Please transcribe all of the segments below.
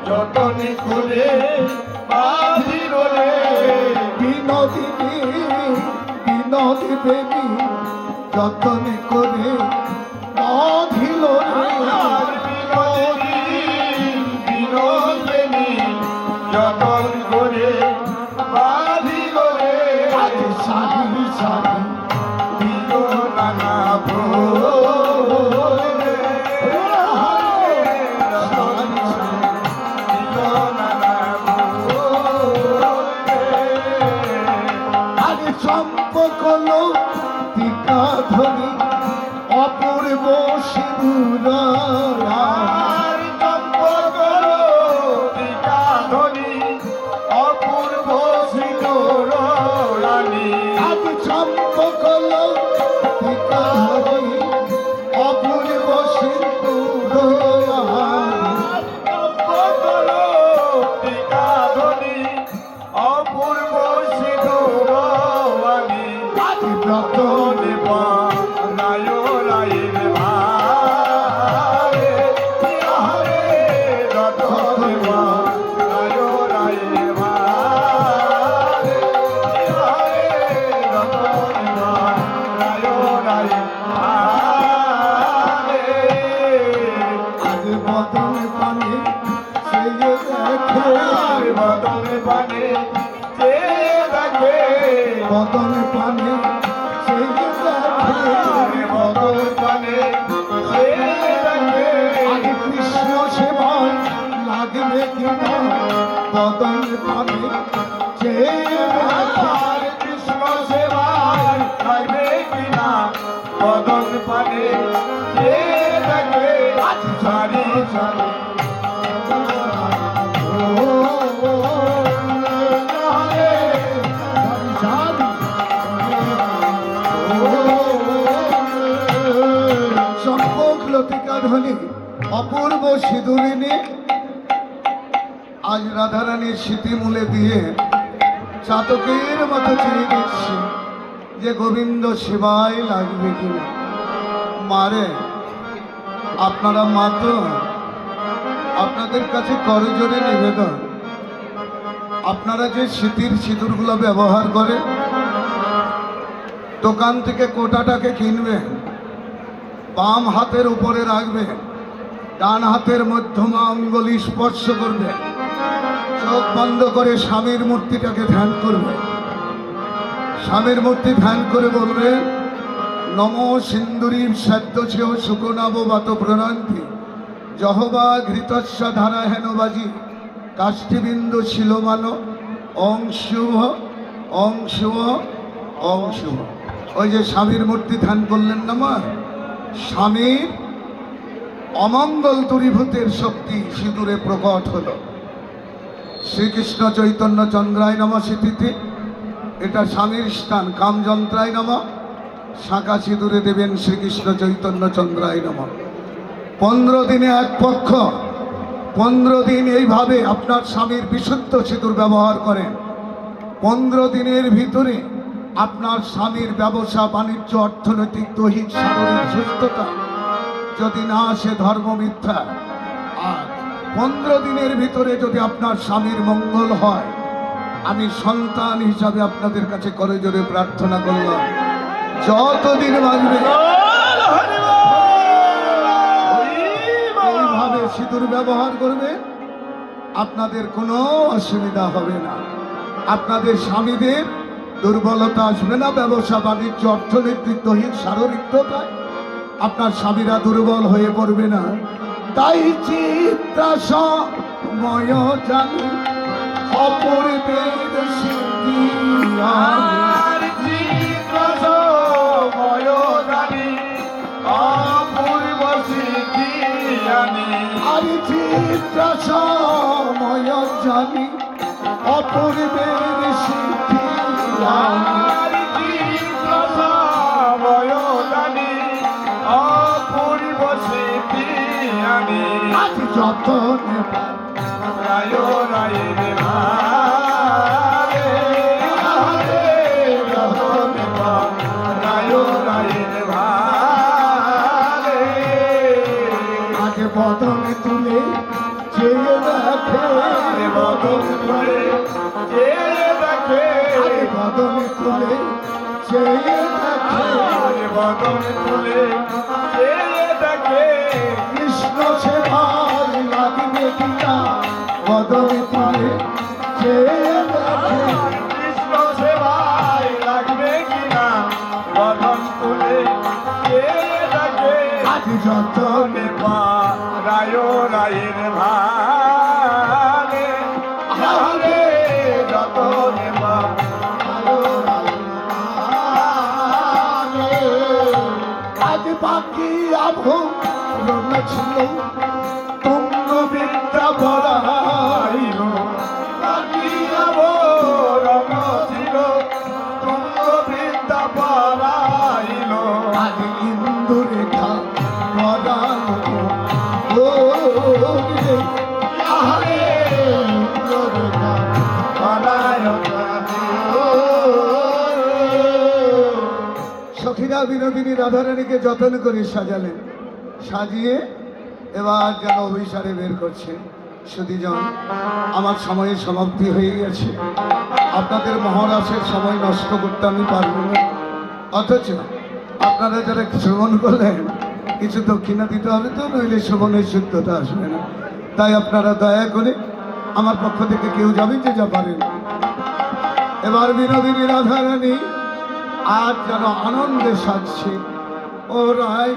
যতনে করে বাঁধিল রে বিনোদিনী বিনোদী দেবী যতনে করে বাঁধিল রে বিনোদিনী যতন করে বাঁধিল রে সারি সারি দিল নানা চম্পকলো টিকা ধ্বনি অপূর্ব সিঁদুর অপূর্ব সিঁদুর রানী চম্পকলো টিকা ধ্বনি অপূর্ব সিঁদুর অপূর্ব সিঁদুর রানী রতনে রায় রায়ের ভারে হরে রতনে রায় রায়ের ভারে হরে রতনে রায় রায়ের ভারে আজ বদন পানে সে দেখে বদনে পানে যে দেখে বদন পানে সে দেখে বদন পানে যে দেখে আজ কৃষ্ণ সেবায় লাগবে কিনা বদন পানে যে আর কৃষ্ণ সেবায় লাগবে কিনা বদন পানে যে দেখে সারি সারি লতিকা ধ্বনি অপূর্ব সিঁদুরিনী আজ রাধারানীর স্মৃতিমূলে দিয়ে চাতকের মতো চিনি দিচ্ছি যে গোবিন্দ সেবায় লাগবে কিনা মারে আপনারা মাতো আপনাদের কাছে করজোরে নিবেদন আপনারা যে স্মৃতির সিঁদুরগুলো ব্যবহার করেন দোকান থেকে কোটাটাকে কিনবেন বাম হাতের উপরে রাখবেন ডান হাতের মধ্যমা অঙ্গুলি স্পর্শ করবেন চোখ বন্ধ করে স্বামীর মূর্তিটাকে ধ্যান করবেন স্বামীর মূর্তি ধ্যান করে বলবেন নম সিন্দুরীর সাধ্য ছেহ শুকনাব বাত প্রণান্তি জহবা ঘৃতস্য ধারা হেনবাজি কাষ্ঠিবিন্দু শিলমান অং শুভ অং শুভ অং শুভ। ওই যে স্বামীর মূর্তি ধ্যান করলেন না মা, স্বামীর অমঙ্গল দূরীভূতের শক্তি সিঁদুরে প্রকট হল। শ্রীকৃষ্ণ চৈতন্য চন্দ্রায় নম স্মৃতিতে এটা স্বামীর স্থান, কামযন্ত্রায় নম শাঁখা সিঁদুরে দেবেন শ্রীকৃষ্ণ চৈতন্য চন্দ্রায় নম। 15 দিনে এক পক্ষ, 15 দিন এইভাবে আপনার স্বামীর বিশুদ্ধ সিঁদুর ব্যবহার করেন। 15 দিনের ভিতরে আপনার স্বামীর ব্যবসা বাণিজ্য অর্থনৈতিক দৈহিক শারীরিক সুস্থতা যদি না আসে ধর্ম মিথ্যা, আর 15 দিনের ভিতরে যদি আপনার স্বামীর মঙ্গল হয়, আমি সন্তান হিসাবে আপনাদের কাছে করে জোরে প্রার্থনা করলাম যতদিন বাঁচবে এইভাবে সিঁদুর ব্যবহার করবে, আপনাদের কোনো অসুবিধা হবে না, আপনাদের স্বামীদের দুর্বলতা আসবে না, ব্যবসা বাণিজ্য অর্থনৈতিক দৈহিক শারীরিকতায় আপনার স্বামীরা দুর্বল হয়ে পড়বে না। তাই চিত্রাসময় জানি অপূর্বের সিদ্ধি আর চিত্রাসময় জানি অপূর্বের সিদ্ধি আজ যতনে রায় রায়ের ভারে হরে রতনে রায় রায়ের ভারে আজ বদনে তুলে চেয়ে দেখে আরে বদন তুলে চেয়ে দেখে আরে বদন তুলে চেয়ে দেখে আরে বদন তুলে চেয়ে দেখে কৃষ্ণ সে ভাই লাগবে কিনা বদন তুলে চেয়ে দেখে কৃষ্ণ সেবায় লাগবে কিনা বদন তুলে চেয়ে দেখে আজ যত রায় রায়ের ভালে আরে যত নেবা আজ বাকি আভো ছিল তুঙ্গ বিদ্যা বড়াইল বাকি রঙ ছিল তুঙ্গ বিদ্যা পারাইল আজ ইন্দু রেখা বড়াইল ও রে আরে ইন্দু রেখা পারায় সখীরা বিনোদিনী রাধারানীকে যত্ন করে সাজালেন, সাজিয়ে এবার যেন অভিসারে বের করছে। সুধীজন, আমার সময়ের সমাপ্তি হয়ে গেছে, আপনাদের মহারাসের সময় নষ্ট করতে আমি পারব না। অথচ আপনারা যারা শ্রবণ করলেন কিছু দক্ষিণা দিতে হবে তো, নইলে শ্রবণের শুদ্ধতা আসবে না। তাই আপনারা দয়া করে আমার পক্ষ থেকে কেউ যাবেন যে যা পারেন। এবার বিনোদিনী রাধারানী আজ যেন আনন্দে সাজছে। ওরাই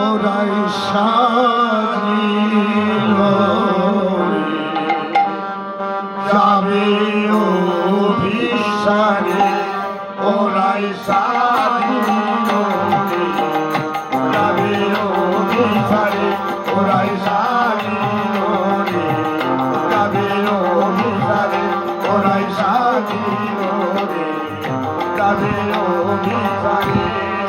ওরাই সাজিল যাবে অভিসারে ওরাই সাজিল যাবে অভিসারে ওরাই সাজিল যাবে অভিসারে ওরাই সাজিল যাবে অভিসারে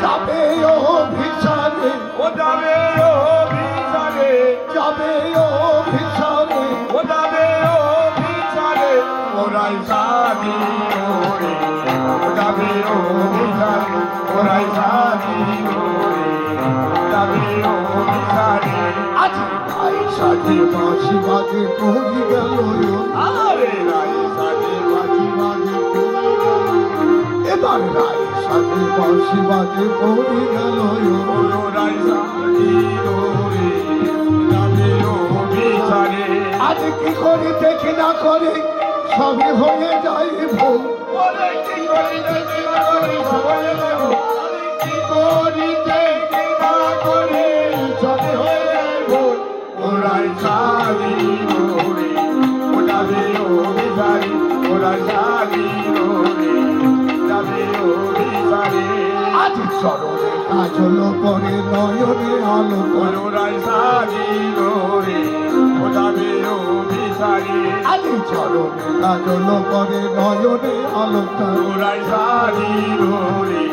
যাবে অভিসারে ও যাবে অভিসারে যাবে অভিসারে ও যাবে অভিসারে ওরাই সাজি ওরে ও যাবে অভিসারে ওরাই সাজি ওরে যাবে অভিসারে আজ তাই সাজে বাঁশি বাজে পড়ি গেল আরে রাই সাজি বাজি বাজি এবার রায় সাজে বাঁশি বাজে পড়ি গেল ওরাই সাজি ওরে যাবে অভিসারে আজ কি করি দেখি না করে সবই হয়ে যায় ভুল। ওরে কি করিতে কি না করি সবাই দেব কি করিতে কি না করি সবে হয়ে যাব ওরাই সাজি ওরে ও যাবে অভিসারে ওরাই সাজি ওরে যাবে অভিসারে আজ চরণে কাজল করে নয়নে আলো করে ওরাই সাজি ওরে ও যাবে অভিসারে আজ চরণে কাজল করে নয়নে আলো করে ওরাই সাজি ওরে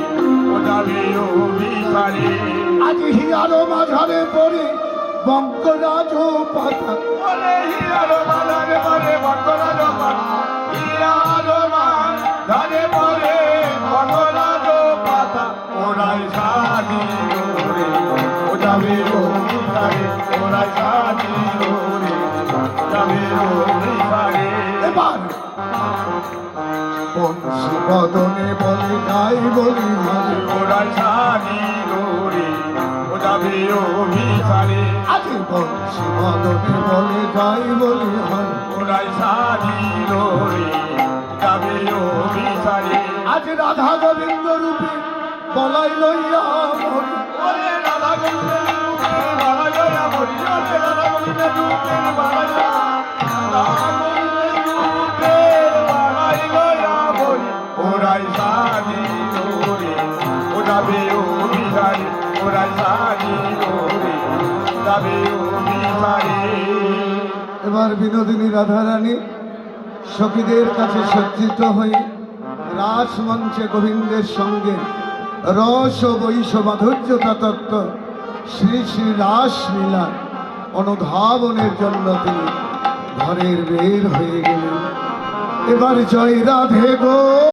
ও যাবে অভিসারে আজ হিয়ারো মাঝারে পড়ে বঙ্করাজ পাতা ওরে হিয়ারো মাঝারে পড়ে বঙ্করাজ পাতা হিয়ারো মাঝারে পড়ে বঙ্করাজ পাতা ওরাই সাজি ওরে ও যাবে অভিসারে ওরাই সাজি ওরে যাবে অভিসারে এবার বংশী বদনে বলে গাই বলি মাঝে ওরাই সাজি ওরে ও যাবে অভিসারে আজ বংশী বদনে বলে গাই বলি হারে ওরাই সাজি ওরে যাবে অভিসারে আজ রাধা গোবিন্দ রূপে বলাই লইয়া মরি ওরে রাধা গোবিন্দের রূপে বালা জয়া মরি ওরে রাধা গোবিন্দের রূপে বালা জয়া রাধা গোবিন্দের রূপে বালা জয়া মরি ওরাই সাজি ওরে ও যাবে অভিসারে ওরাই সাজি ওরে যাবে অভিসারে এবার বিনোদিনী রাধারানী সখীদের কাছে সজ্জিত হয়ে রাসমঞ্চে গোবিন্দের সঙ্গে রস ও বৈশ মাধুর্যতা তত্ত্ব শ্রী শ্রী রাসলীলা অনুধাবনের জন্য তিনি ঘরের বের হয়ে গেলেন। এবার জয় রাধে গো।